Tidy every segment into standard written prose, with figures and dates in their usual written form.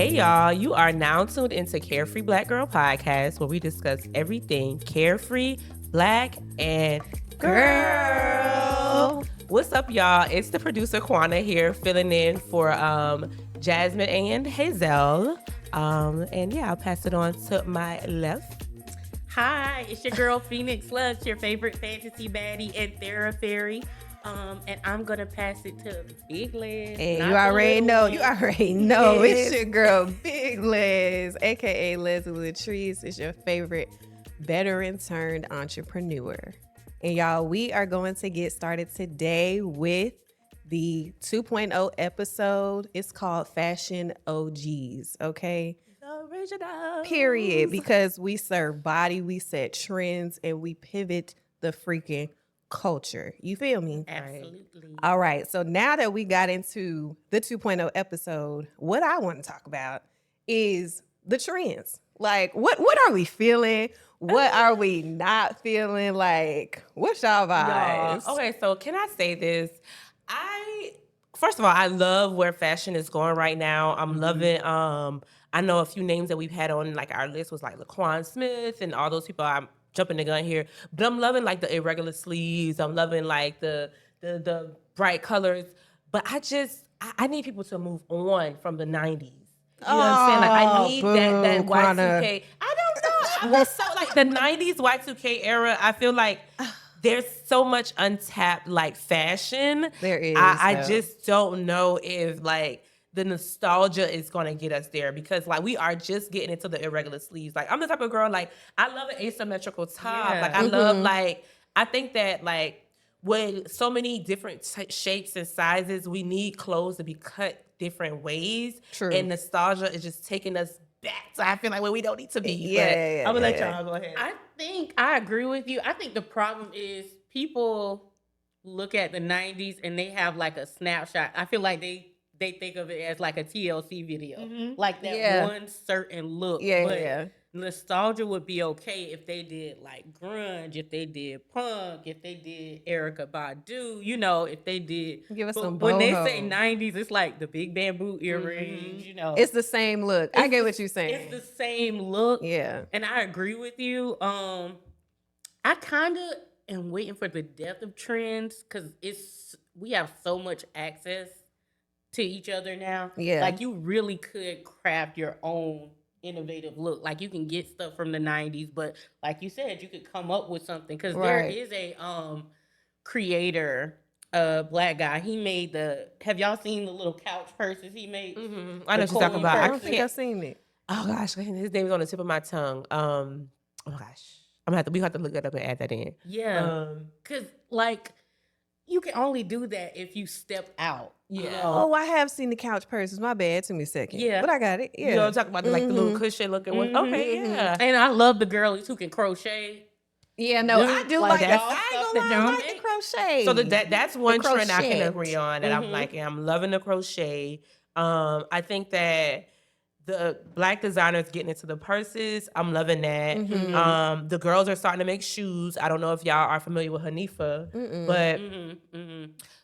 Hey y'all, you are now tuned into Carefree Black Girl Podcast, where we discuss everything carefree, black, and girl. What's up, y'all? It's the producer Quanna here, filling in for Jasmine and Hazel. And yeah, I'll pass it on to my left. Hi, it's your girl Phoenix Luxe, your favorite fantasy baddie and therapy. And I'm gonna pass it to Big Liz. And you already know. It's your girl Big Liz, aka Leslie Latrice, is your favorite veteran turned entrepreneur. And y'all, we are going to get started today with the 2.0 episode. It's called Fashion OGs, okay? Original. Period. Because we serve body, we set trends, and we pivot the freaking culture. You feel me? Absolutely. All right. So now that we got into the 2.0 episode, what I want to talk about is the trends. Like, what are we feeling? What are we not feeling? Like, what's y'all vibes? Okay, so can I say this? First of all, I love where fashion is going right now. I'm loving I know a few names that we've had on like our list was like LaQuan Smith and all those people. I'm jumping the gun here, but I'm loving like the irregular sleeves. I'm loving like the bright colors. But I need people to move on from the 90s. You know what I'm saying? Like I need that Y2K. I don't know. I was so like the 90s Y2K era. I feel like there's so much untapped like fashion. There is. I just don't know if like the nostalgia is gonna get us there because like we are just getting into the irregular sleeves. Like I'm the type of girl like I love an asymmetrical top. Yeah. Like I love like I think that like with so many different shapes and sizes, we need clothes to be cut different ways. True. And nostalgia is just taking us back. So I feel like where we don't need to be. Yeah, I'm gonna let y'all go ahead. I think I agree with you. I think the problem is people look at the 90s and they have like a snapshot. I feel like they think of it as like a TLC video. Like that one certain look. But nostalgia would be okay if they did like grunge, if they did punk, if they did Erykah Badu, you know, if they did. Give us some when they boho. say 90s, it's like the big bamboo earrings, you know. It's the same look. I get what you're saying. It's the same look. Yeah. And I agree with you. I kind of am waiting for the depth of trends because we have so much access to each other now. Yeah. Like you really could craft your own innovative look. Like you can get stuff from the 90s, but like you said, you could come up with something because there is a creator, black guy. He made have y'all seen the little couch purses he made? I know what you're talking about. I don't think I've seen it. Oh gosh, his name is on the tip of my tongue. Oh gosh, we have to look that up and add that in. Yeah, because like you can only do that if you step out. Yeah. You know? Oh, I have seen the couch purses. My bad. Took me a second. Yeah. But I got it. Yeah. You know, talking about like the little cushion looking one. Okay, yeah. And I love the girlies who can crochet. Yeah, no, I do like that. I ain't gonna lie, I like make. the crochet. So that's one trend I can crochet. agree on that I'm like, I'm loving the crochet. I think that the black designers getting into the purses, I'm loving that. The girls are starting to make shoes. I don't know if y'all are familiar with Hanifa, but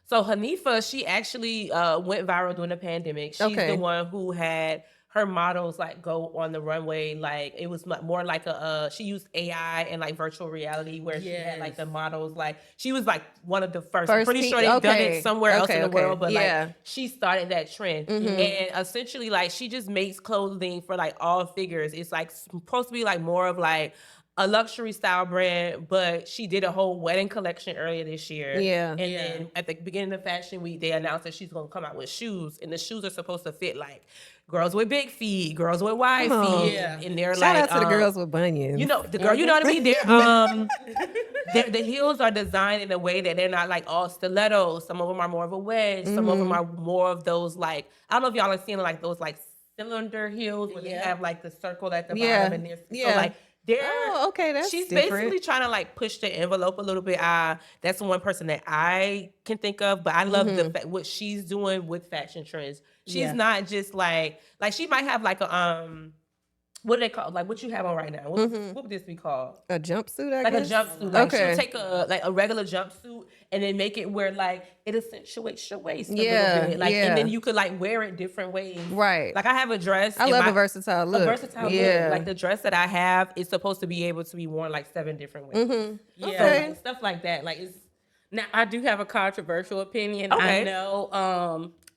so Hanifa, she actually went viral during the pandemic. She's the one who had her models like go on the runway. Like it was more like she used AI and like virtual reality where she had like the models. Like she was like one of the first. I'm pretty sure they've done it somewhere else in the world, but like she started that trend. And essentially like she just makes clothing for like all figures. It's like supposed to be like more of like a luxury style brand, but she did a whole wedding collection earlier this year. Yeah. And then at the beginning of Fashion Week, they announced that she's gonna come out with shoes, and the shoes are supposed to fit like girls with big feet, girls with wide feet. Yeah. And they're Shout like out to the girls with bunions. you know, the girl, you know what I mean? The heels are designed in a way that they're not like all stilettos. Some of them are more of a wedge. Some of them are more of those like, I don't know if y'all are seeing like those like cylinder heels where they have like the circle at the bottom and so like she's different. basically trying to like push the envelope a little bit. That's the one person that I can think of, but I love the fact what she's doing with fashion trends. She's not just like she might have like a what do they call, like what you have on right now? What would this be called? A jumpsuit, I Like guess? a jumpsuit. Like Okay. she'll take a regular jumpsuit and then make it where like it accentuates your waist a Yeah, little bit. Like yeah. and then you could like wear it different ways. Right. Like I have a dress. I love a versatile look. A versatile Yeah. look. Like the dress that I have is supposed to be able to be worn like 7 different ways. Yeah. Okay. So, like, stuff like that. Like it's Now, I do have a controversial opinion. Okay. I know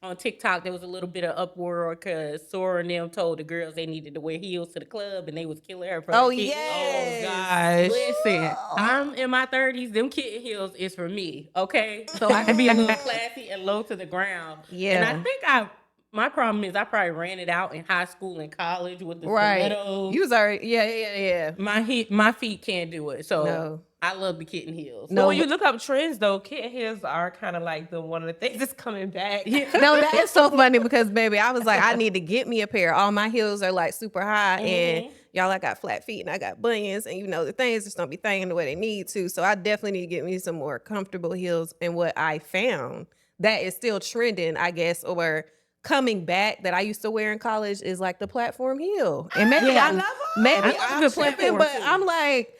on TikTok there was a little bit of uproar because Sora and them told the girls they needed to wear heels to the club and they was killing her for Oh, the kitten. yes. gosh. Listen, I'm in my 30s. Them kitten heels is for me, okay? So I can be a little classy and low to the ground. Yeah. And I think my problem is I probably ran it out in high school and college with the Right. stilettos. You was already, yeah. My feet can't do it. So No. I love the kitten heels. No, when you look up trends though, kitten heels are kind of like one of the things that's coming back. Yeah. No, that is so funny because, baby, I was like, I need to get me a pair. All my heels are like super high, and y'all, I got flat feet and I got bunions, and the things just don't be thanging the way they need to. So I definitely need to get me some more comfortable heels. And what I found that is still trending, I guess, or coming back that I used to wear in college is like the platform heel. And maybe I love them. maybe I love I'm the tripping, platform but too. I'm like,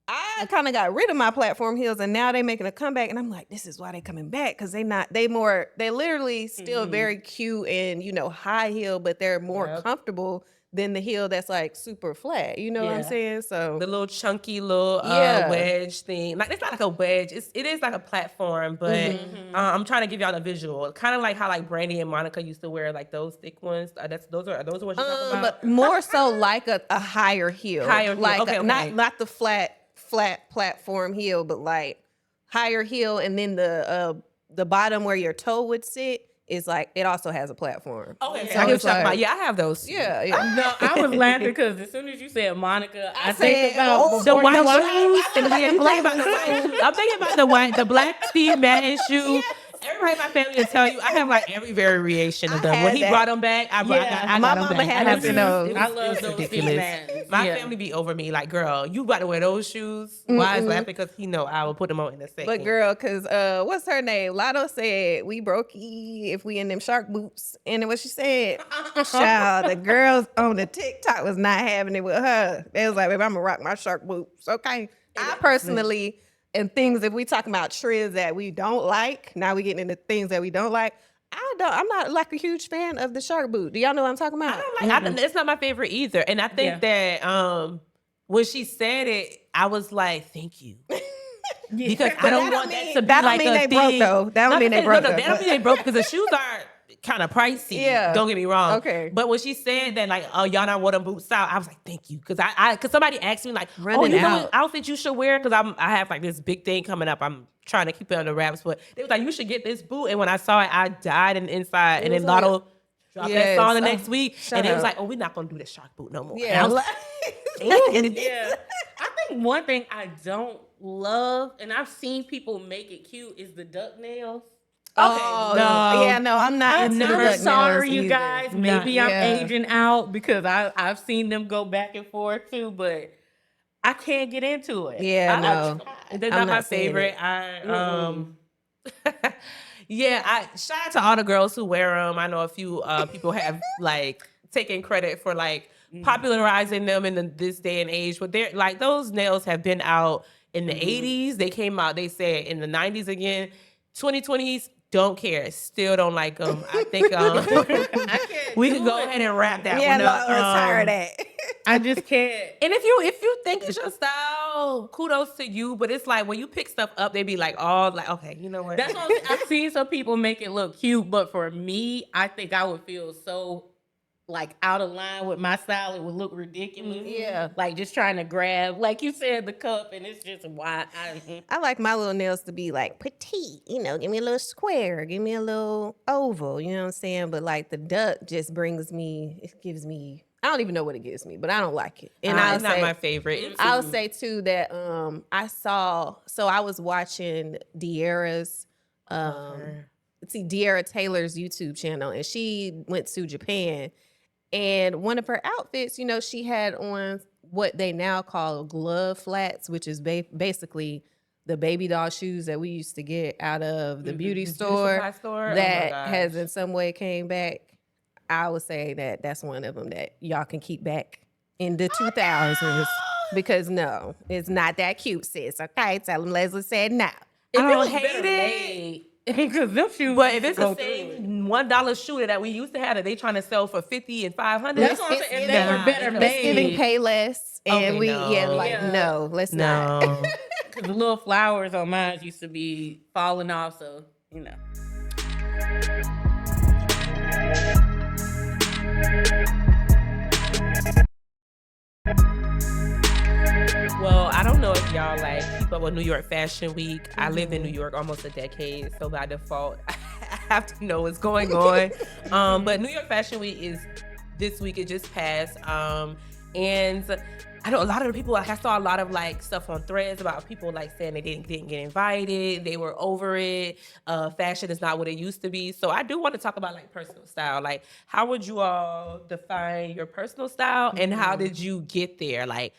I kind of got rid of my platform heels and now they making a comeback, and I'm like, this is why they coming back, because they literally still very cute and high heel, but they're more comfortable than the heel that's like super flat. You know what I'm Yeah. saying? So The little chunky little Yeah. wedge thing. Like it's not like a wedge. It is like a platform, but I'm trying to give y'all a visual. Kind of like how like Brandy and Monica used to wear like those thick ones. Those are what you're talking about? but more so like a higher heel. Higher heel. Like Okay. not the flat platform heel, but like higher heel, and then the bottom where your toe would sit is like, it also has a platform. Okay, So so I get it's what you're talking like- about. Yeah, I have those. Yeah. No, I was laughing because as soon as you said Monica, I said, think about The white before you- shoes. I'm thinking about the black Steve Madden shoes. Everybody in my family will tell you I have like every variation of I them. When had he that. brought them back, I My got them mama back. had I us in those. I love those ridiculous. Steve My Maddens. family be over me like, girl, you about to wear those shoes? Why is laughing? Because he know I will put them on in a second. But girl, cause what's her name? Lotto said we brokey if we in them shark boots. And then what she said, child, the girls on the TikTok was not having it with her. They was like, baby, I'm gonna rock my shark boots. Okay. I personally, and things, if we talking about trends that we don't like, now we getting into things that we don't like. I'm not like a huge fan of the shark boot. Do y'all know what I'm talking about? It's not my favorite either. And I think that when she said it, I was like, thank you. Because I don't want that to be that don't like mean a they broke, thing. though. That don't mean they broke, No, though. that don't mean they broke because the shoes are kind of pricey. Yeah. Don't get me wrong. Okay. But when she said that, like, oh, y'all not wear them boots out, I was like, thank you. Because because somebody asked me, like, Running you know out. what outfit you should wear? Because I have like this big thing coming up. I'm trying to keep it under wraps. But they was like, you should get this boot. And when I saw it, I died in the inside. And then Lotto dropped that song the next week. And it was like, oh, we're not going to do the shark boot no more. And I was like, Yeah. I think one thing I don't love, and I've seen people make it cute, is the duck nails. Oh, no. Yeah, no, I'm not into the I'm duck sorry, nails you either. guys. Maybe Yeah. I'm aging out because I've seen them go back and forth too, but I can't get into it. Yeah, I no. They're I'm not my not seeing favorite. I shout out to all the girls who wear them. I know a few people have like taken credit for like popularizing them in this day and age. But they're like, those nails have been out in the 80s. They came out, they said, in the 90s again. 2020s, don't care. Still don't like them. I think we can go ahead and wrap that Yeah, one up. retire that. I just can't. And if you think it's your style, kudos to you. But it's like when you pick stuff up, they be like, oh, like, okay, you know what? That's what I've seen some people make it look cute, but for me, I think I would feel so like out of line with my style. It would look ridiculous. Yeah. Like just trying to grab, like you said, the cup, and it's just wide. I like my little nails to be like petite, give me a little square, give me a little oval, you know what I'm saying? But like the duck just gives me, I don't even know what it gives me, but I don't like it. And it's not my favorite. I'll say too that I was watching De'Ara's De'Ara Taylor's YouTube channel, and she went to Japan, and one of her outfits, she had on what they now call glove flats, which is basically the baby doll shoes that we used to get out of the beauty store that has in some way came back. I would say that that's one of them that y'all can keep back in the 2000s. Because no, it's not that cute, sis. Okay, tell them Leslie said no. I don't hate it. Because them shoes. But if it's go the same $1 shooter that we used to have that they trying to sell for $50 and $500, That's what I'm saying. If they were better Let's giving made. pay less, and Okay, no. let's not. no. Because the little flowers on mine used to be falling off, so you know. Well, I don't know if y'all like keep up with New York Fashion Week. I lived in New York almost a decade, so by default, I have to know what's going on. But New York Fashion Week is this week. It just passed, and I know a lot of the people. Like, I saw a lot of like stuff on threads about people like saying they didn't get invited. They were over it. Fashion is not what it used to be. So I do want to talk about like personal style. Like, how would you all define your personal style, and how did you get there? Like,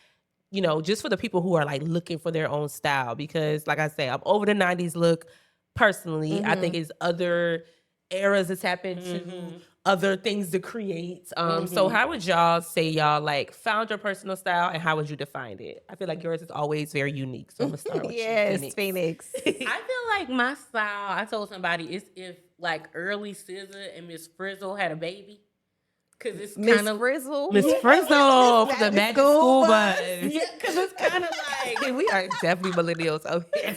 you know, just for the people who are like looking for their own style, because like I say, I'm over the 90s look personally. I think it's other eras that's happened to other things to create. So how would y'all say y'all like found your personal style, and how would you define it? I feel like yours is always very unique. So I'm gonna start with you, Phoenix. I feel like my style, I told somebody, is if like early SZA and Miss Frizzle had a baby. Because it's kind of Frizzle. Miss Frizzle from the Magic School Bus. Yeah, because it's kind of like We are definitely millennials over here.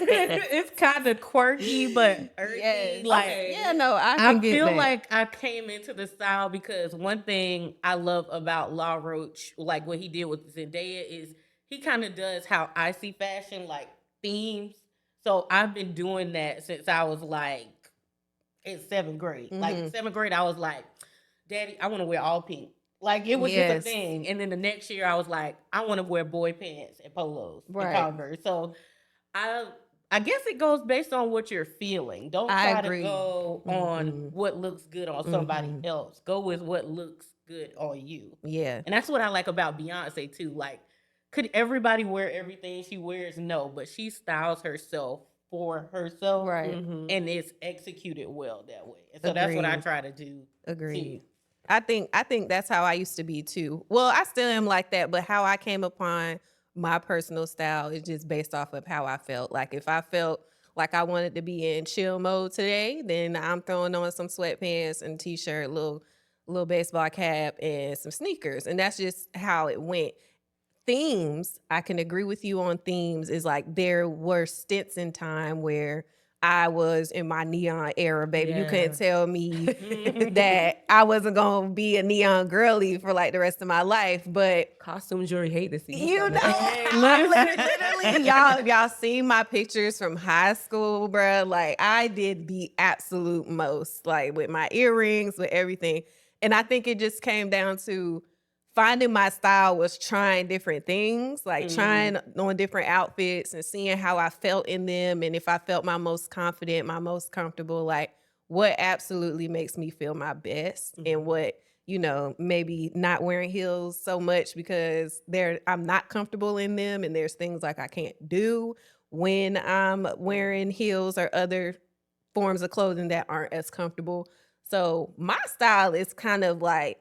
it's kind of quirky, but earthy. Yes. Like, Yeah, no, I can get feel that. like I came into the style because one thing I love about La Roche, like what he did with Zendaya, is he kind of does how I see fashion, like themes. So I've been doing that since I was like in 7th grade. Like 7th grade, I was like, Daddy, I want to wear all pink. Like, it was just a thing. And then the next year, I was like, I want to wear boy pants and polos and Converse. So I guess it goes based on what you're feeling. Don't try to go on what looks good on somebody else. Go with what looks good on you. Yeah. And that's what I like about Beyonce, too. Like, could everybody wear everything she wears? No, but she styles herself for herself. Right. And it's executed well that way. And so that's what I try to do. Agreed. I think that's how I used to be too. Well, I still am like that, but how I came upon my personal style is just based off of how I felt. Like, if I felt like I wanted to be in chill mode today, then I'm throwing on some sweatpants and t-shirt, little baseball cap, and some sneakers. And that's just how it went. Themes, I can agree with you on themes, is like there were stints in time where I was in my neon era, baby. You couldn't tell me that I wasn't gonna be a neon girly for like the rest of my life. But Costume jury hate to see you know, literally, y'all seen my pictures from high school, bruh. Like, I did the absolute most, like with my earrings, with everything. And I think it just came down to finding my style was trying different things, like trying on different outfits and seeing how I felt in them. And if I felt my most confident, my most comfortable, like what absolutely makes me feel my best, and what, you know, maybe not wearing heels so much because I'm not comfortable in them. And there's things like I can't do when I'm wearing heels or other forms of clothing that aren't as comfortable. So my style is kind of like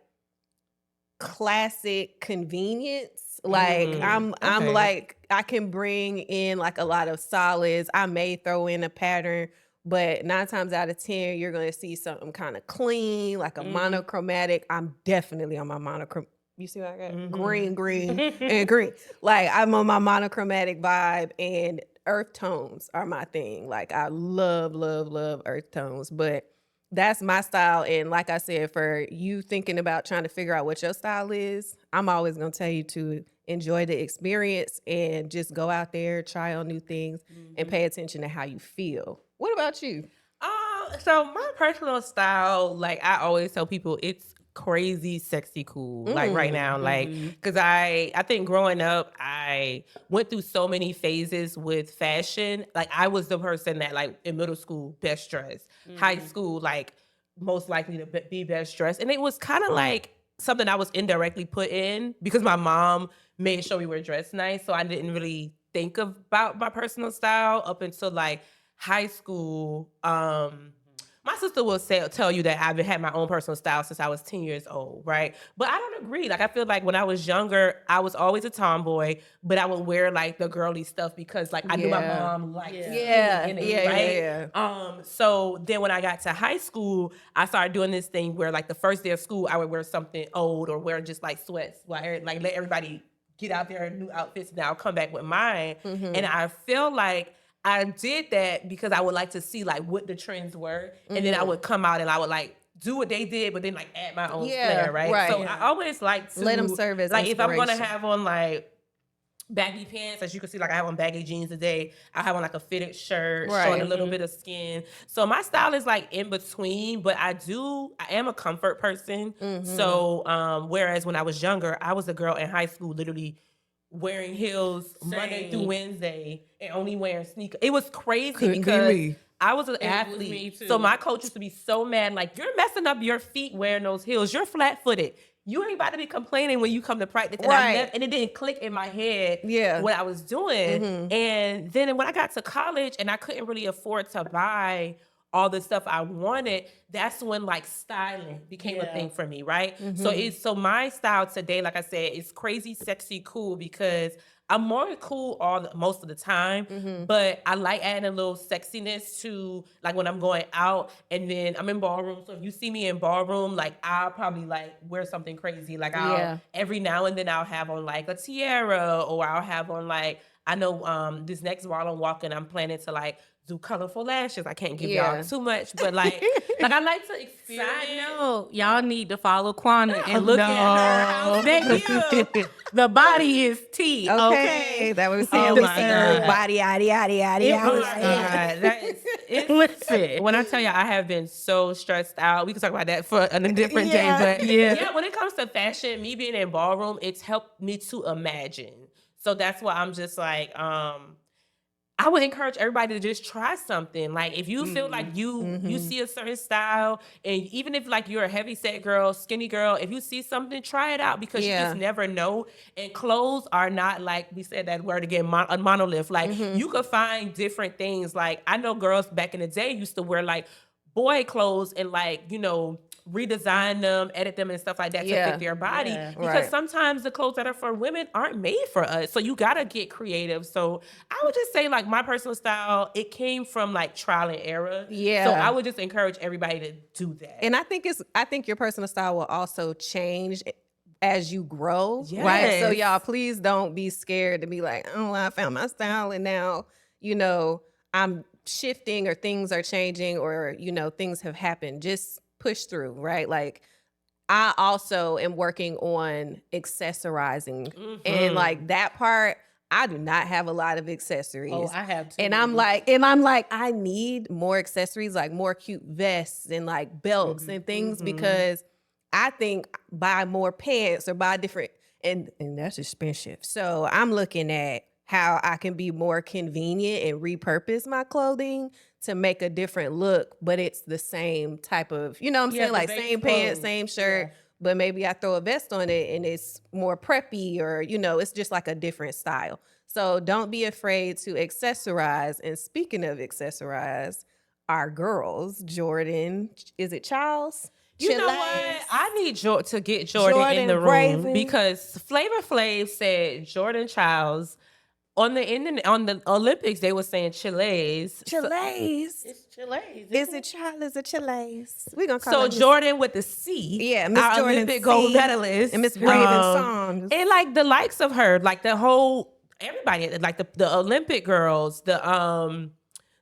classic convenience. Like I'm like, I can bring in like a lot of solids. I may throw in a pattern, but 9 times out of 10, you're gonna see something kind of clean, like a monochromatic. I'm definitely on my monochromatic. You see what I got? Green, and green. Like, I'm on my monochromatic vibe, and earth tones are my thing. Like, I love, love, love earth tones, but that's my style. And like I said, for you thinking about trying to figure out what your style is, I'm always going to tell you to enjoy the experience and just go out there, try on new things, and pay attention to how you feel. What about you? So my personal style, like I always tell people, it's crazy, sexy, cool. Like right now, like, because I think growing up, I went through so many phases with fashion. Like, I was the person that, like, in middle school, best dressed, high school, like, most likely to be best dressed. And it was kind of like something I was indirectly put in because my mom made sure we were dressed nice. So I didn't really think about my personal style up until like high school. my sister will tell you that I've had my own personal style since I was 10 years old, right? But I don't agree. Like, I feel like when I was younger, I was always a tomboy, but I would wear like the girly stuff because like I knew my mom liked it, right? So then when I got to high school, I started doing this thing where like the first day of school, I would wear something old or wear just like sweats, like let everybody get out there in new outfits, and I'll come back with mine. And I feel like I did that because I would like to see like what the trends were, and then I would come out and I would like do what they did, but then like add my own flair, right? So I always like to let them serve as like if I'm gonna inspiration. have on like baggy pants, as you can see, like I have on baggy jeans today. I have on like a fitted shirt, showing a little bit of skin. So my style is like in between, but I am a comfort person. So whereas when I was younger, I was a girl in high school, literally wearing heels Monday through Wednesday and only wearing sneakers. It was crazy because I was an athlete. So my coach used to be so mad, like, you're messing up your feet wearing those heels. You're flat-footed. You ain't about to be complaining when you come to practice. And, and it didn't click in my head what I was doing. And then when I got to college and I couldn't really afford to buy all the stuff I wanted, that's when like styling became a thing for me, right? So my style today, like I said, is crazy, sexy, cool, because I'm more cool most of the time, but I like adding a little sexiness to like when I'm going out, and then I'm in ballroom. So if you see me in ballroom, like I'll probably like wear something crazy. Like every now and then I'll have on like a tiara, or I'll have on like, I know this next ball I'm walking, I'm planning to like do colorful lashes. I can't give y'all too much, but like I like to experience. Side note, y'all need to follow Quanna and look at her house. Thank you. The body is tea. Okay. That was saying body, yada, yada, yada, yada. Listen, when I tell y'all I have been so stressed out, we can talk about that for a different day. But when it comes to fashion, me being in ballroom, it's helped me to imagine. So that's why I'm just like, I would encourage everybody to just try something. Like if you feel like you see a certain style, and even if like you're a heavy set girl, skinny girl, if you see something, try it out, because you just never know. And clothes are not, like we said that word again, a monolith. Like you could find different things. Like I know girls back in the day used to wear like boy clothes and like, you know, redesign them, edit them and stuff like that to fit their body. Because sometimes the clothes that are for women aren't made for us. So you gotta get creative. So I would just say like my personal style, it came from like trial and error. So I would just encourage everybody to do that. And I think your personal style will also change as you grow. Right. So y'all, please don't be scared to be like, oh, I found my style and now, you know, I'm shifting, or things are changing, or, you know, things have happened. Just push through, right? Like I also am working on accessorizing, and like that part, I do not have a lot of accessories. Oh, I have too. And I'm like, I need more accessories, like more cute vests and like belts and things, because I think buy more pants or buy different, and that's expensive. So I'm looking at how I can be more convenient and repurpose my clothing to make a different look, but it's the same type of, you know what I'm saying? Like same pants, same shirt, but maybe I throw a vest on it and it's more preppy, or, you know, it's just like a different style. So don't be afraid to accessorize. And speaking of accessorize, our girls, Jordan, is it Charles? You know what? I need to get Jordan in the room, Raven, because Flavor Flav said Jordan Childs. On the Olympics, they were saying Chiles. Chiles. It's Chiles. Is it Charles? Is it Chiles? We're going to call Jordan with the C. Yeah, Miss Jordan, Olympic gold medalist. And Miss Raven Songs. And like the likes of her, like the whole, everybody, like the Olympic girls, the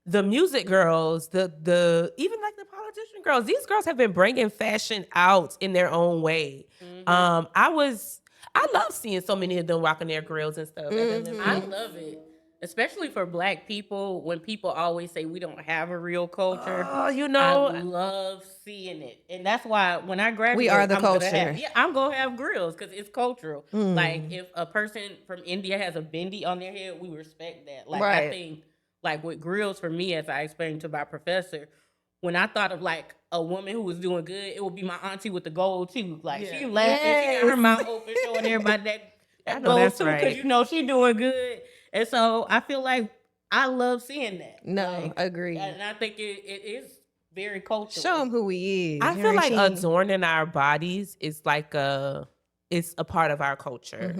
music girls, the even like the politician girls. These girls have been bringing fashion out in their own way. I love seeing so many of them rocking their grills and stuff. I love it. Especially for Black people, when people always say we don't have a real culture. Oh, you know. I love seeing it. And that's why when I graduate, we are the culture. I'm going to have grills because it's cultural. Like if a person from India has a bindi on their head, we respect that. Like I think like with grills, for me, as I explained to my professor, when I thought of like a woman who was doing good, it would be my auntie with the gold tooth. Like she laughing, she got her mouth open, showing everybody that gold tooth, because you know she doing good. And so I feel like I love seeing that. No, agree. And I think it is very cultural. Show him who he is. I You feel know like what I'm saying? adorning our bodies is like it's a part of our culture.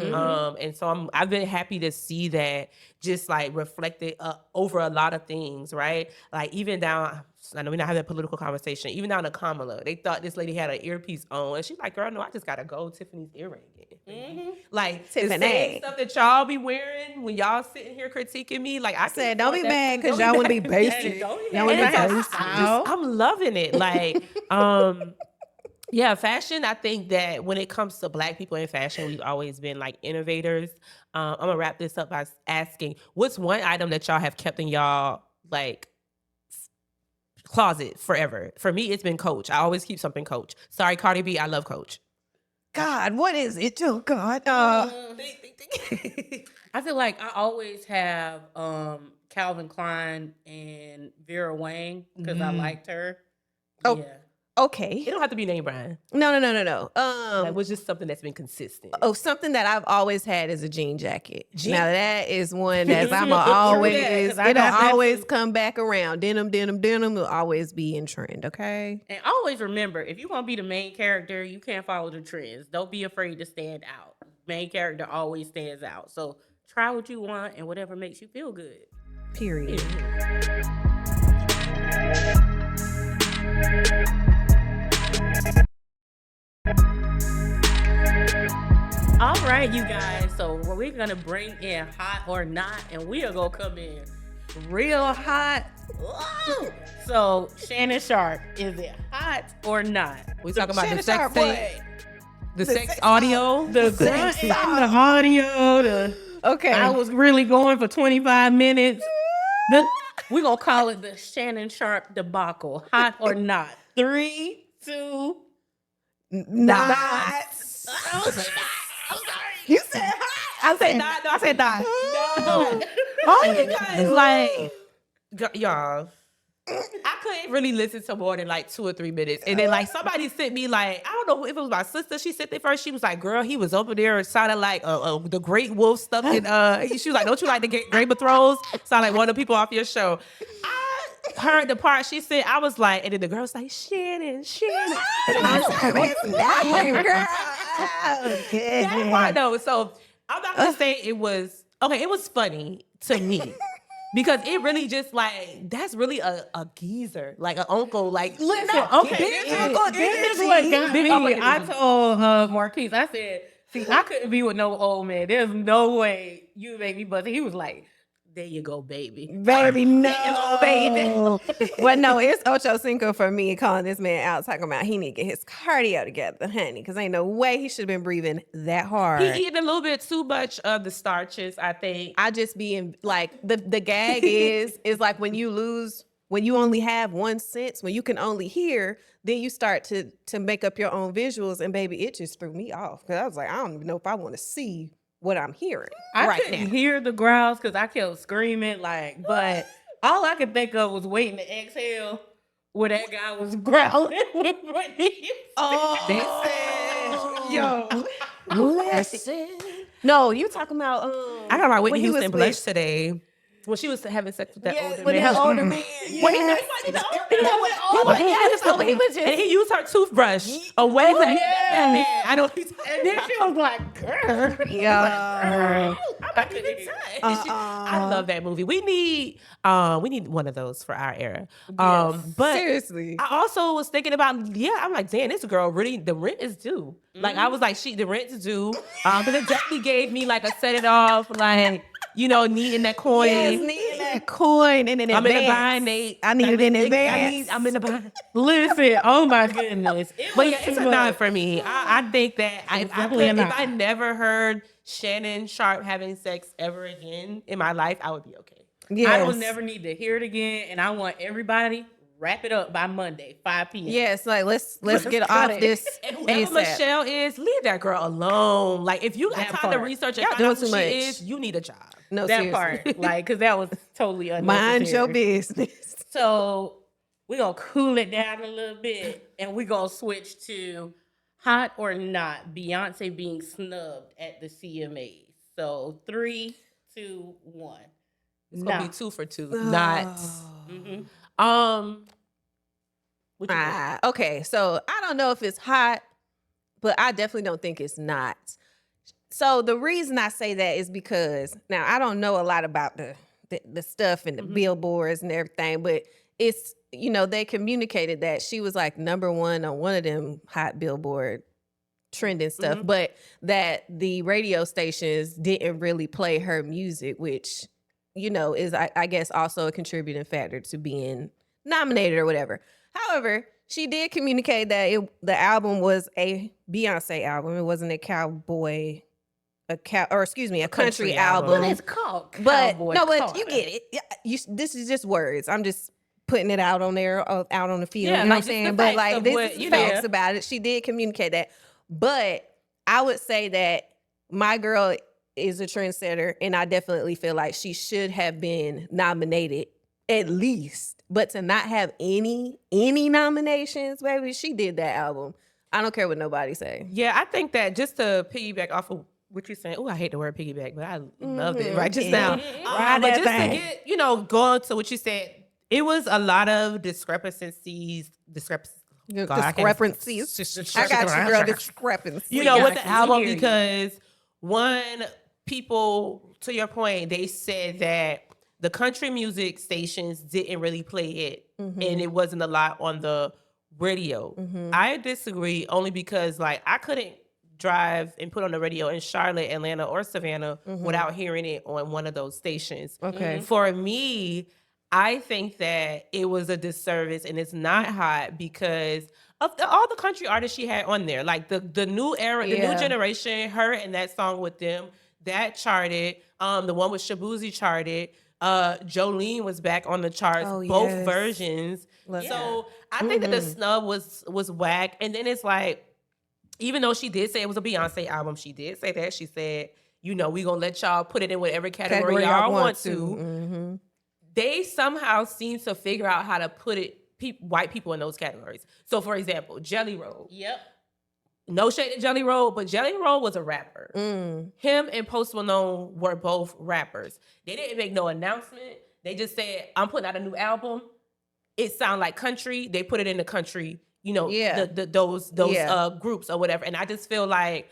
And so I've been happy to see that just like reflected over a lot of things, right? Like even down, I know we're not having a political conversation, even down to Kamala, they thought this lady had an earpiece on, and she's like, girl, no, I just got a gold Tiffany's earring in. Like the Tiffany. same stuff that y'all be wearing when y'all sitting here critiquing me. Like I Said, don't be mad because y'all want to be basic. Don't be Y'all want to be mad. basic. I'm loving it. Like, yeah, fashion. I think that when it comes to Black people in fashion, we've always been like innovators. I'm gonna wrap this up by asking, what's one item that y'all have kept in y'all like closet forever? For me, it's been Coach. I always keep something Coach. Sorry, Cardi B, I love Coach. God, what is it? Oh, God. I feel like I always have Calvin Klein and Vera Wang because I liked her. Oh. Yeah. Okay. It don't have to be name brand. No. That was just something that's been consistent. Something that I've always had is a jean jacket. Now that is one that I'm always, it'll always come back around. Denim will always be in trend, okay? And always remember, if you're going to be the main character, you can't follow the trends. Don't be afraid to stand out. Main character always stands out. So try what you want and whatever makes you feel good. Period. All right, you guys. So we're going to bring in Hot or Not, and we are going to come in real hot. Whoa. So Shannon Sharp, is it hot or not? We talking about Shannon the sex Sharp, tape, the sex audio, The grunt and the audio. Okay. I was really going for 25 minutes. We're going to call it the Shannon Sharp debacle. Hot or not? 3, 2, not. You said hot. I said not. No, I said not. No. Because like, y'all, I couldn't really listen to more than like 2 or 3 minutes. And then like somebody sent me like, I don't know if it was my sister. She said there first. She was like, girl, he was over there. It sounded like the Great Wolf stuff. And she was like, don't you like the Game of Thrones? Sound like one of the people off your show. I heard the part she said. I was like, and then the girl was like, Shannon. And I was like, that part though. So I'm not gonna say it was okay. It was funny to me because it really just like that's really a geezer, like an uncle. Like listen, okay, this is what got me. I told Marquise, I said, see, I couldn't be with no old man. There's no way you make me bust. He was like, there you go, baby. Baby, no, baby. Well, no, it's Ocho Cinco for me calling this man out, talking about he need to get his cardio together, honey, because ain't no way he should have been breathing that hard. He eating a little bit too much of the starches, I think. I just be in, like, the gag is like when you only have one sense, when you can only hear, then you start to make up your own visuals, and baby, it just threw me off, because I was like, I don't even know if I want to see what I'm hearing I couldn't hear the growls because I kept screaming, like, but all I could think of was waiting to exhale where that guy was growling. Listen. No, you talking about I got my Whitney when he was Houston blush today. When she was having sex with that older with man. that older man. And he used her toothbrush away from man. I don't. And then she was like, girl. Yeah. I love that movie. We need one of those for our era. But Seriously. I also was thinking about, I'm like, damn, this girl really, the rent is due. Like, I was like, the rent is due. But it definitely gave me like a set it off, like, needing that coin. Yes, needing that coin in advance. I'm in the bind, Nate. I need it in advance. I'm in the bind. Listen, oh my goodness. But yeah, it's a nod for me. I think that if I never heard Shannon Sharp having sex ever again in my life, I would be okay. Yes. I will never need to hear it again, and I want everybody wrap it up by Monday, 5 p.m. Yes, like let's get off this. And whoever Michelle is, leave that girl alone. Like if you got time to research and find out who she is, you need a job. No, that seriously. part, like, because that was totally unnecessary. Mind your business. So we're gonna cool it down a little bit, and we're gonna switch to hot or not Beyonce being snubbed at the CMAs. So 3, 2, 1. It's gonna be 2 for 2. Not. Mm-hmm. What you think? Okay, so I don't know if it's hot, but I definitely don't think it's not. So the reason I say that is because now I don't know a lot about the stuff and the billboards and everything, but it's, they communicated that she was like number one on one of them hot billboard trending stuff, but that the radio stations didn't really play her music, which, is I guess also a contributing factor to being nominated or whatever. However, she did communicate that the album was a Beyonce album. It wasn't a a country album. But it's called But Cowboy but Carter. you get it. This is just words. I'm just putting it out on there, out on the field. Yeah, you know like, what I'm just the saying? But facts like of this what, is facts about it. She did communicate that. But I would say that my girl is a trendsetter, and I definitely feel like she should have been nominated at least. But to not have any nominations, baby, she did that album. I don't care what nobody say. Yeah, I think that just to piggyback off of what you're saying, oh, I hate the word piggyback, but I loved it right just now. Ride But that just thing. to get, going to what you said, it was a lot of discrepancies. God, I can't- Discrepancies. I got you, girl. Discrepancies. with got the you. album, We hear you. because one, people, to your point, they said that the country music stations didn't really play it, and it wasn't a lot on the radio. I disagree, only because I couldn't drive and put on the radio in Charlotte, Atlanta, or Savannah without hearing it on one of those stations. Okay. For me, I think that it was a disservice, and it's not hot because of all the country artists she had on there. Like the new era, the new generation, her and that song with them, that charted. The one with Shabuzi charted. Jolene was back on the charts, both versions. So I think that the snub was whack. And then it's like, even though she did say it was a Beyonce album, she did say that. She said, we gonna let y'all put it in whatever category y'all want to. They somehow seem to figure out how to put white people in those categories. So for example, Jelly Roll. Yep. No shade to Jelly Roll, but Jelly Roll was a rapper. Him and Post Malone were both rappers. They didn't make no announcement. They just said, I'm putting out a new album. It sound like country. They put it in the country, those groups or whatever. And I just feel like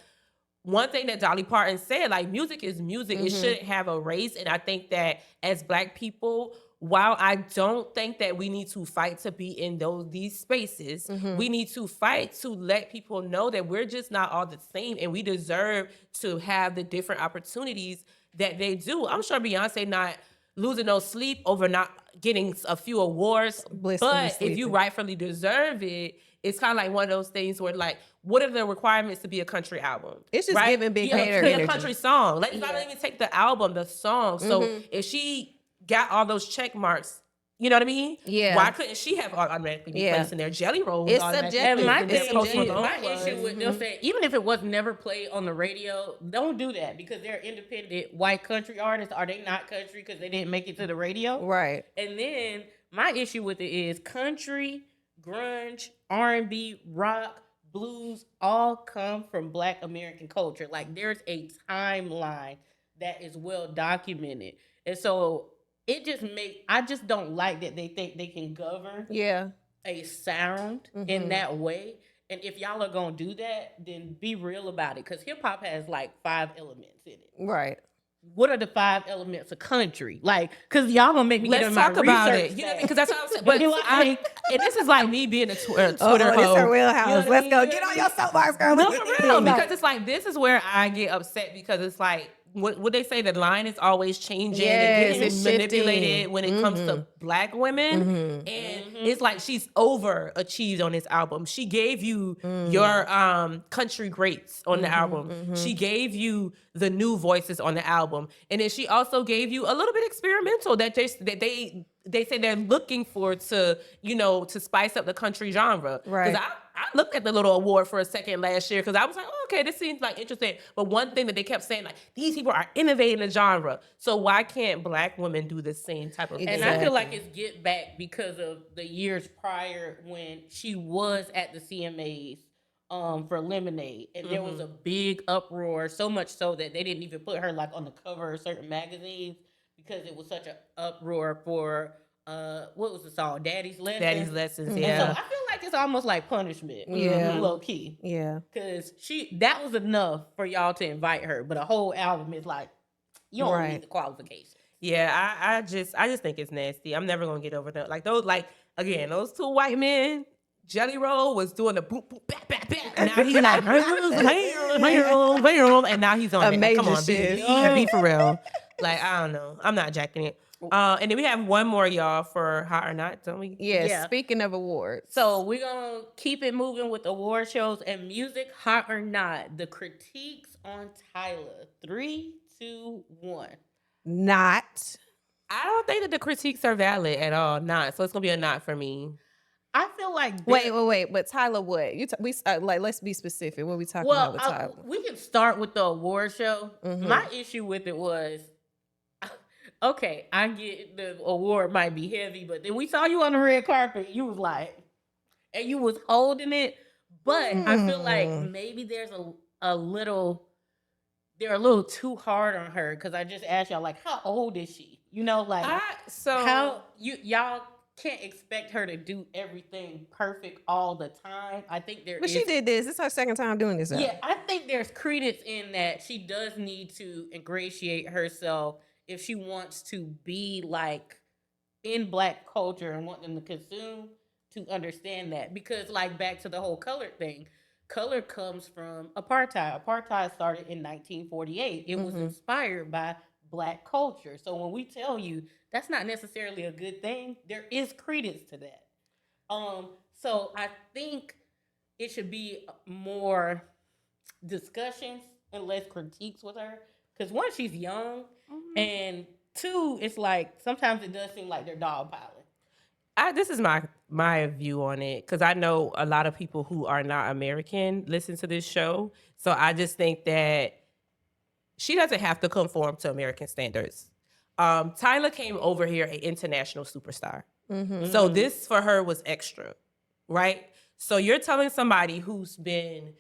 one thing that Dolly Parton said, like, music is music. It shouldn't have a race. And I think that as Black people, while I don't think that we need to fight to be in these spaces, we need to fight to let people know that we're just not all the same, and we deserve to have the different opportunities that they do. I'm sure Beyonce not losing no sleep over not getting a few awards, but if you rightfully deserve it, it's kind of like one of those things where, like, what are the requirements to be a country album? It's just giving big hater be energy. a country song. Let's not even take the album, the song. So if she got all those check marks, you know what I mean? Yeah. Why couldn't she have automatically be placed in there? Jelly Roll was It's automatically subjective. placed in there. It's Post subjective. Malone My was. issue with them saying, even if it was never played on the radio, don't do that, because they're independent white country artists. Are they not country because they didn't make it to the radio? Right. And then my issue with it is country, grunge, R&B, rock, blues all come from Black American culture. Like, there's a timeline that is well documented. And so I just don't like that they think they can govern a sound in that way. And if y'all are going to do that, then be real about it. Because hip hop has like 5 elements in it. Right. What are the 5 elements of country? Like, because y'all going to make me get Let's in my talk about research it. fast. Because that's what I'm saying. But and this is like me being a Twitter This hoe. is her wheelhouse. You know what I Let's mean? go. Get on your soapbox, girl. No, for real. Because it's like, this is where I get upset, because it's like, what they say, the line is always changing Yes, and it's getting manipulated shifting. when it comes to Black women. And it's like she's overachieved on this album. She gave you your country greats on the album. She gave you the new voices on the album. And then she also gave you a little bit experimental that they say they're looking for to spice up the country genre. Right. Because I looked at the little award for a second last year, because I was like, oh, okay, this seems like interesting. But one thing that they kept saying, like, these people are innovating the genre. So why can't Black women do the same type of thing? And I feel like it's get back because of the years prior when she was at the CMAs for Lemonade, and there was a big uproar, so much so that they didn't even put her like on the cover of certain magazines because it was such an uproar for what was the song? Daddy's Lessons. Daddy's Lessons, And yeah. so I feel like that's almost like punishment. Yeah. Low key. Yeah. Because that was enough for y'all to invite her, but a whole album is like, you don't need the qualifications. Yeah, I just think it's nasty. I'm never gonna get over that. Like those, like again, those two white men. Jelly Roll was doing the boop boop bap bap bap. And now he's like, and now he's on it. Like, come on, be for real. Like I don't know, I'm not jacking it. And then we have one more, y'all, for Hot or Not, don't we? Yeah. Speaking of awards, so we're gonna keep it moving with award shows and music. Hot or Not, the critiques on Tyla. 3, 2, 1. Not. I don't think that the critiques are valid at all. Not. So it's gonna be a not for me. I feel like wait. But Tyla, what let's be specific. What we talking about with Tyla? We can start with the award show. My issue with it was, okay, I get the award might be heavy, but then we saw you on the red carpet. You was like, and you was holding it. But I feel like maybe there's a little. They're a little too hard on her because I just asked y'all like, how old is she? You know, like how y'all can't expect her to do everything perfect all the time. I think but she did this. It's her second time doing this. Yeah, I think there's credence in that. She does need to ingratiate herself if she wants to be like in Black culture and want them to consume, to understand that. Because like back to the whole color thing. Color comes from apartheid. Apartheid started in 1948. It was inspired by Black culture. So when we tell you that's not necessarily a good thing, there is credence to that. So I think it should be more discussions and less critiques with her. Because one, she's young, and two, it's like sometimes it does seem like they're dogpiling. This is my view on it, because I know a lot of people who are not American listen to this show. So I just think that she doesn't have to conform to American standards. Tyla came over here an international superstar. So this for her was extra, right? So you're telling somebody who's been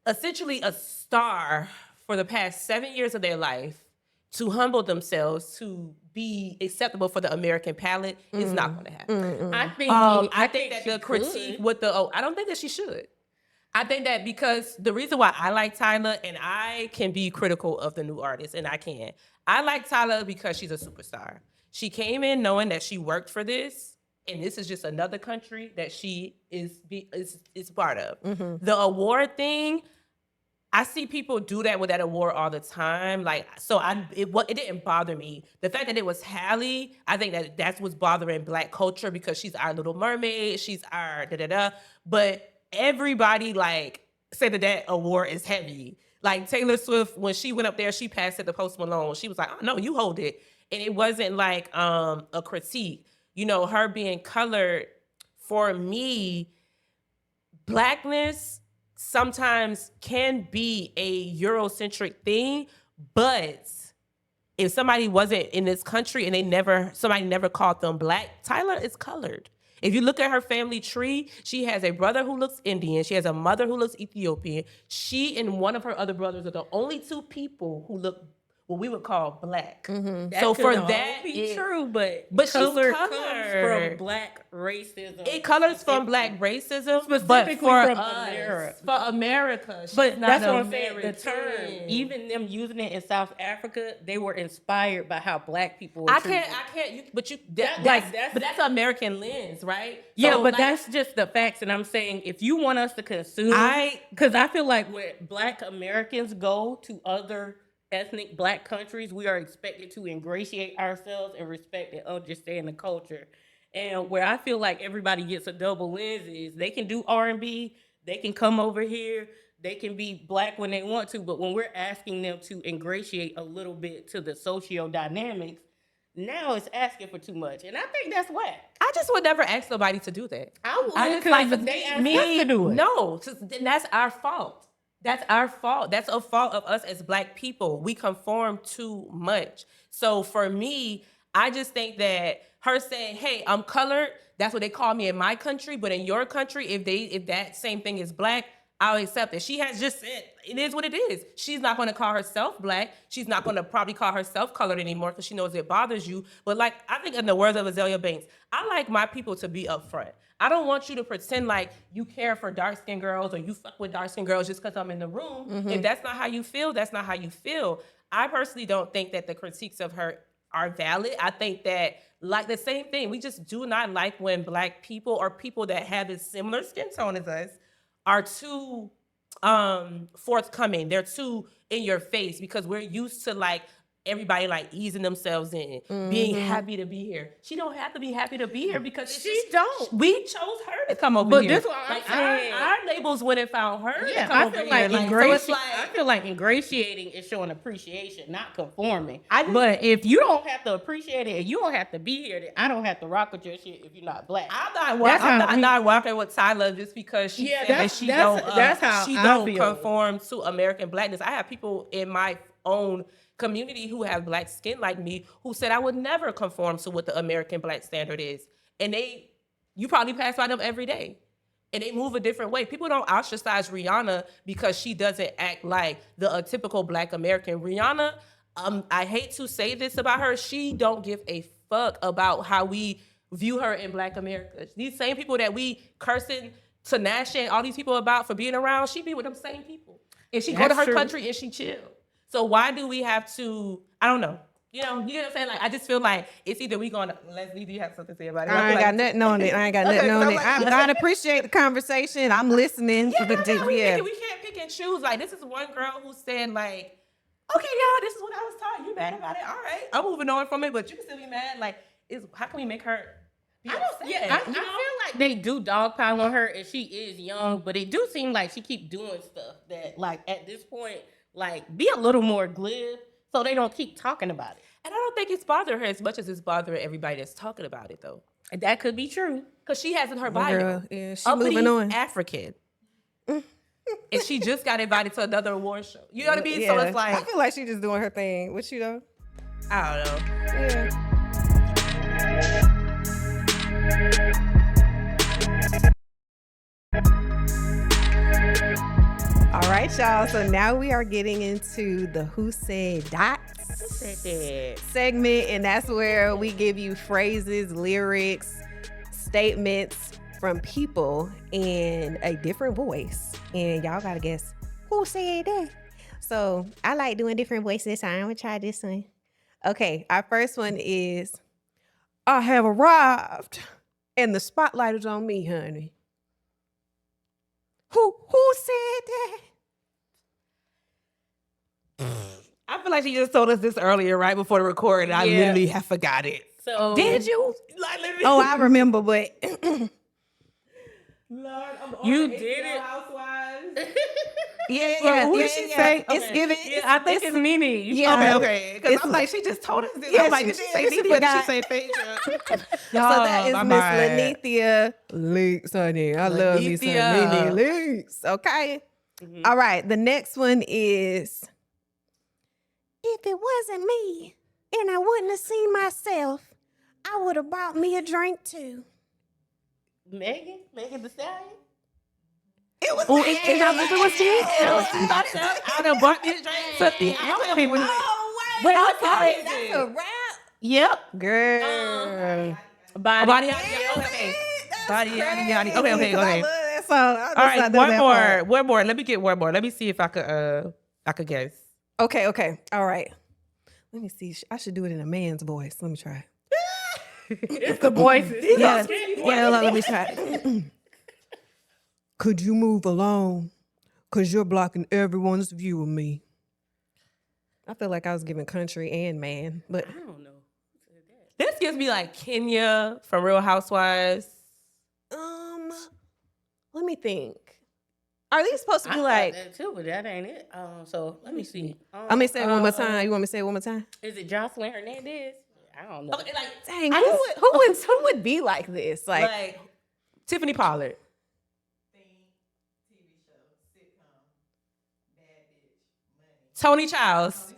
essentially a star for the past 7 years of their life to humble themselves to be acceptable for the American palate is not going to happen. I think that the critique with I don't think that she should. I think that because the reason why I like Tyla, and I can be critical of the new artist, and I can. I like Tyla because she's a superstar. She came in knowing that she worked for this, and this is just another country that she is part of. The award thing, I see people do that with that award all the time. Like, so it didn't bother me. The fact that it was Halle, I think that's what's bothering Black culture, because she's our Little Mermaid, she's our da-da-da. But everybody like said that award is heavy. Like Taylor Swift, when she went up there, she passed it to Post Malone. She was like, oh no, you hold it. And it wasn't like a critique. You know, her being colored, for me, Blackness sometimes can be a Eurocentric thing, but if somebody wasn't in this country and somebody never called them Black, Tyla is colored. If you look at her family tree, she has a brother who looks Indian. She has a mother who looks Ethiopian. She and one of her other brothers are the only two people who look what we would call Black. So for that, be true, but color comes from Black racism. It colors from Black racism, specifically but for from America. For America, but that's what I'm saying. The term, even them using it in South Africa, they were inspired by how Black people were treated. But that's an American lens, right? Yeah, so, but that's just the facts. And I'm saying, if you want us to consume, because I feel like when Black Americans go to other ethnic Black countries, we are expected to ingratiate ourselves and respect and understand the culture. And where I feel like everybody gets a double lens is they can do R&B, they can come over here, they can be Black when they want to, but when we're asking them to ingratiate a little bit to the socio-dynamics, now it's asking for too much. And I think that's whack. I just would never ask nobody to do that. I would, because they ask us to do it. No, then that's our fault. That's our fault. That's a fault of us as Black people. We conform too much. So for me, I just think that her saying, hey, I'm colored, that's what they call me in my country, but in your country, if that same thing is Black, I'll accept it. She has just said it is what it is. She's not going to call herself black. She's not going to probably call herself colored anymore because she knows it bothers you. But like, I think in the words of Azalea Banks, I like my people to be upfront. I don't want you to pretend like you care for dark-skinned girls or you fuck with dark-skinned girls just because I'm in the room. If that's not how you feel, that's not how you feel. I personally don't think that the critiques of her are valid. I think that, like the same thing, we just do not like when black people or people that have a similar skin tone as us are too forthcoming. They're too in your face because we're used to like everybody like easing themselves in, being happy to be here. She don't have to be happy to be here because She don't. We chose her to come over But here. this what I'm saying. Our labels went and found her to come I over feel here. like So it's I feel like ingratiating is showing appreciation, not conforming. I just- But if you don't have to appreciate it and you don't have to be here, then I don't have to rock with your shit if you're not black. I'm how not walking with Tyla just because she said that she that's how she I don't feel. conform to American blackness. I have people in my own community who have black skin like me who said I would never conform to what the American black standard is. And you probably pass by them every day. And they move a different way. People don't ostracize Rihanna because she doesn't act like the typical black American. Rihanna, I hate to say this about her, she don't give a fuck about how we view her in black America. These same people that we cursing Tinashe and all these people about for being around, she be with them same people. And she go to her country and she chill. So why do we have to, I don't know. You know what I'm saying? Like, I just feel like it's either we going to, Leslie, do you have something to say about it? I ain't got nothing on it. I ain't got nothing on it. I appreciate the conversation. I'm listening. We can't pick and choose. Like, this is one girl who said, like, okay, y'all, this is what I was taught. You mad about it? All right. I'm moving on from it, but you can still be mad. Like, how can we make her be upset? I feel like they do dogpile on her and she is young, but it do seem like she keep doing stuff that, like, at this point, like, be a little more glib so they don't keep talking about it. And I don't think it's bothering her as much as it's bothering everybody that's talking about it, though. And that could be true. Because she has in her bio, Girl, yeah, she moving on. African. And she just got invited to another award show. You know what I mean? Yeah. So it's like, I feel like she just doing her thing. What you know? I don't know. Yeah. All right, y'all. So now we are getting into the Who Said Dots segment, and that's where we give you phrases, lyrics, statements from people in a different voice, and y'all gotta guess who said that. So I like doing different voices, so I'm gonna try this one. Okay, our first one is, I have arrived, and the spotlight is on me, honey. Who said that? I feel like she just told us this earlier, right before the recording. I literally have forgot it. So Did you? Like, literally. Oh, I remember, but Lord, I'm on You the did HBO it. Housewives. yeah. Who did she say? It's Okay. giving. yeah, I think it's Nene. Yeah. Okay. Because It's I'm like, she just told us this. Yeah, I'm like, she did she did. say She Nene or did she forgot. say Phaedra? So that is Miss Lanithia Leaks, honey. I love me some Lanithia. Nene Leaks. Okay. All right. The next one is, if it wasn't me and I wouldn't have seen myself, I would have bought me a drink too. Megan the Stallion. It was. It was she. I done bought this drink. Something. Oh wait. Wait, what song is That's it? a rap, Yep. girl. Body. Okay. Body, yaddy, yaddy. I Okay. love that song. All right, one more. Let me get one more. Let me see if I could guess. Okay. All right. Let me see. I should do it in a man's voice. Let me try. It's the voices. Yeah. Hold on, let me try. Could you move along? Because you're blocking everyone's view of me. I feel like I was giving country and man, but I don't know. This gives me like Kenya from Real Housewives. let me think. Are these supposed to be I like? thought that too, but that ain't it. So let me see. Let me say it one more time. You want me to say it one more time? Is it Jocelyn Hernandez? I don't know. Okay, like Dang, who would be like this? like Tiffany Pollard. Tony Childs.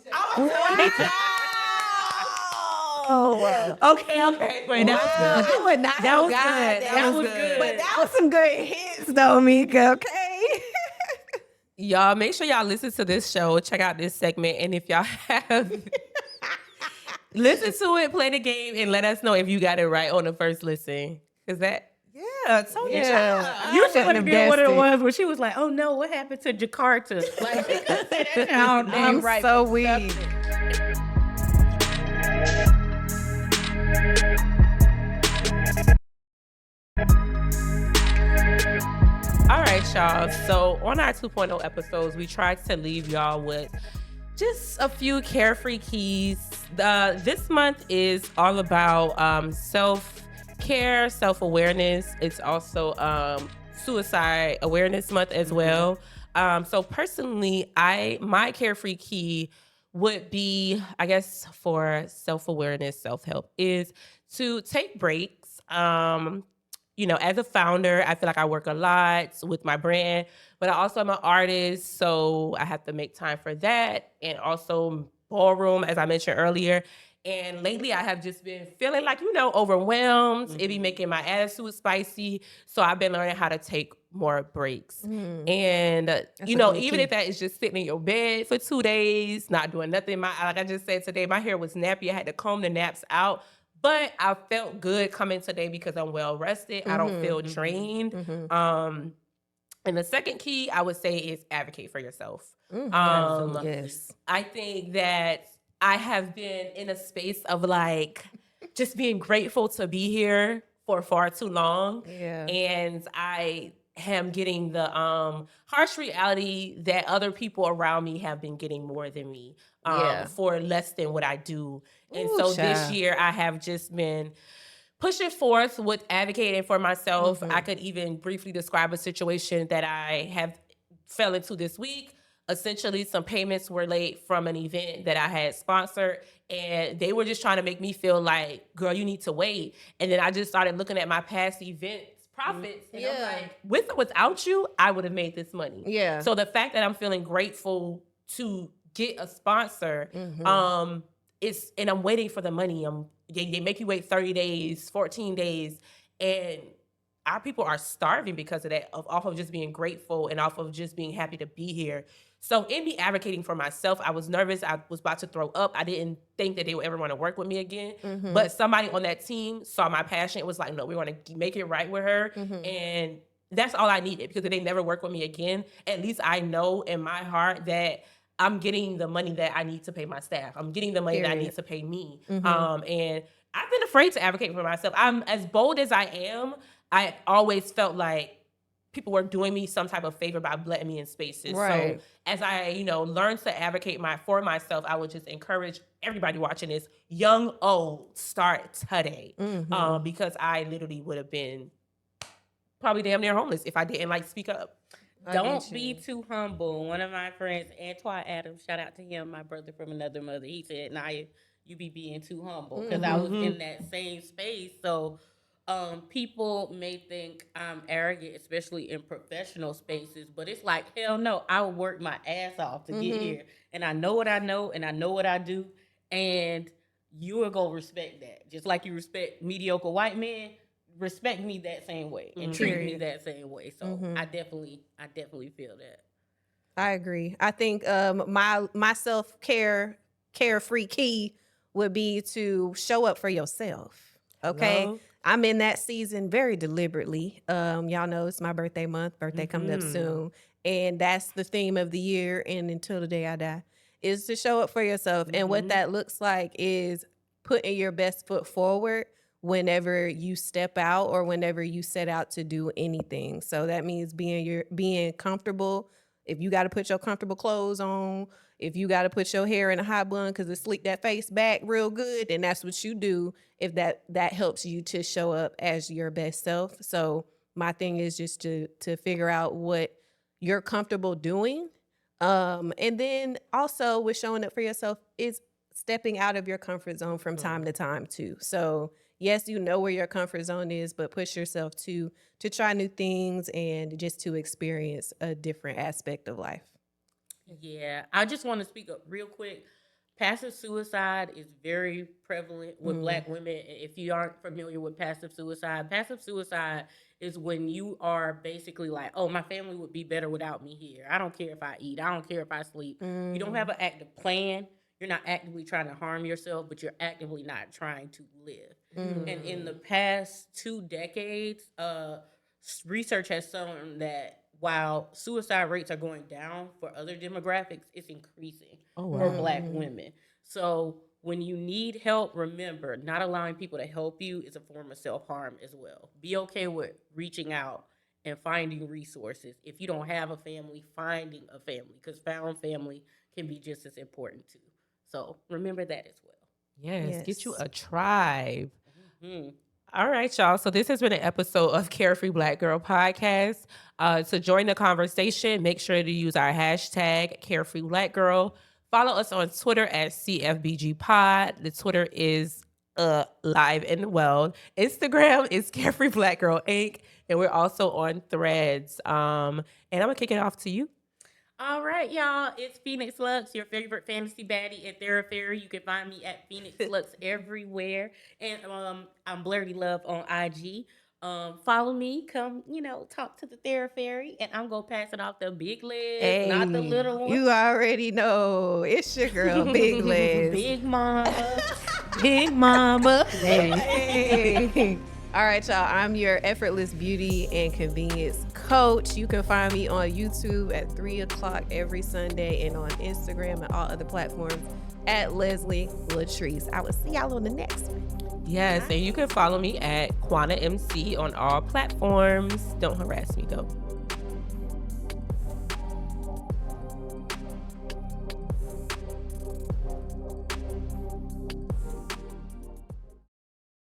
Oh, Okay. Wait, that was good. I would not. That was have got good. That was good. But that was some good hits, though, Mika. Okay. Y'all make sure y'all listen to this show. Check out this segment. And if y'all have listen to it, play the game, and let us know if you got it right on the first listen. Is that So You should have been one of the ones where she was like, "Oh no, what happened to Jakarta?" Like, she could say that sound I'm right. so weak. all right, y'all? So on our 2.0 episodes, we tried to leave y'all with just a few carefree keys. This month is all about self-care, self-awareness. It's also suicide awareness month as well. So personally, my carefree key would be, I guess, for self-awareness, self-help, is to take breaks. As a founder, I feel like I work a lot with my brand, but I also am an artist, so I have to make time for that. And also ballroom, as I mentioned earlier. And lately I have just been feeling like, overwhelmed. It be making my attitude spicy. So I've been learning how to take more breaks. And, even if that is just sitting in your bed for 2 days, not doing nothing. Like I just said today, my hair was nappy. I had to comb the naps out. But I felt good coming today because I'm well rested. I don't feel drained. And the second key I would say is advocate for yourself. Yes. I think that I have been in a space of like just being grateful to be here for far too long. Yeah. And I am getting the harsh reality that other people around me have been getting more than me for less than what I do. And so this year I have just been pushing forth with advocating for myself. I could even briefly describe a situation that I have fell into this week. Essentially, some payments were late from an event that I had sponsored, and they were just trying to make me feel like, girl, you need to wait. And then I just started looking at my past events profits, and I'm like, with or without you, I would have made this money. Yeah. So the fact that I'm feeling grateful to get a sponsor, and I'm waiting for the money. They make you wait 30 days, 14 days, and our people are starving because of that, off of just being grateful and off of just being happy to be here. So in me advocating for myself, I was nervous. I was about to throw up. I didn't think that they would ever want to work with me again. But somebody on that team saw my passion. It was like, no, we want to make it right with her. And that's all I needed, because if they never work with me again, at least I know in my heart that I'm getting the money that I need to pay my staff. I'm getting the money that I need to pay me. And I've been afraid to advocate for myself. I'm as bold as I am. I always felt like people were doing me some type of favor by letting me in spaces. Right. So as I, learned to advocate for myself, I would just encourage everybody watching this, young, old, start today. Because I literally would have been probably damn near homeless if I didn't speak up. Don't be too humble. One of my friends, Antoine Adams, shout out to him, my brother from another mother. He said, "Naya, you be being too humble," because I was in that same space. So people may think I'm arrogant, especially in professional spaces, but it's like, hell no, I will work my ass off to get here. And I know what I know, and I know what I do. And you are going to respect that. Just like you respect mediocre white men, respect me that same way and treat me that same way. So I definitely feel that. I agree. I think my self-care carefree key would be to show up for yourself. Okay. Hello? I'm in that season very deliberately. Y'all know it's my birthday month. Birthday coming up soon. And that's the theme of the year. And until the day I die, is to show up for yourself. And what that looks like is putting your best foot forward whenever you step out or whenever you set out to do anything. So that means being comfortable. If you got to put your comfortable clothes on, if you got to put your hair in a high bun because it slick that face back real good, then that's what you do. If that helps you to show up as your best self. So my thing is just to figure out what you're comfortable doing. And then also with showing up for yourself is stepping out of your comfort zone from time to time too. So yes, you know where your comfort zone is, but push yourself to try new things and just to experience a different aspect of life. Yeah, I just want to speak up real quick. Passive suicide is very prevalent with Black women. If you aren't familiar with passive suicide is when you are basically like, oh, my family would be better without me here. I don't care if I eat. I don't care if I sleep. You don't have an active plan. You're not actively trying to harm yourself, but you're actively not trying to live. And in the past 2 decades, research has shown that while suicide rates are going down for other demographics, it's increasing for Black women. So when you need help, remember, not allowing people to help you is a form of self-harm as well. Be okay with reaching out and finding resources. If you don't have a family, finding a family, because found family can be just as important too. So remember that as well. Yes. Get you a tribe. All right, y'all. So this has been an episode of Carefree Black Girl Podcast. To join the conversation, make sure to use our hashtag Carefree Black Girl. Follow us on Twitter at CFBG Pod. The Twitter is live and well. Instagram is Carefree Black Girl Inc. And we're also on Threads. And I'm going to kick it off to you. All right, y'all. It's Phoenix Luxe, your favorite fantasy baddie at Therapy. You can find me at Phoenix Luxe everywhere. And I'm Blurty Love on IG. Follow me, come, talk to the Therapy, and I'm gonna pass it off to Big Liz, not the little one. You already know it's your girl, Big Liz. Big Mama, Big Mama. Hey. All right, y'all. I'm your effortless beauty and convenience coach. You can find me on YouTube at 3:00 every Sunday and on Instagram and all other platforms at Leslie Latrice. I will see y'all on the next one. Yes, and you can follow me at Quanna MC on all platforms. Don't harass me, though.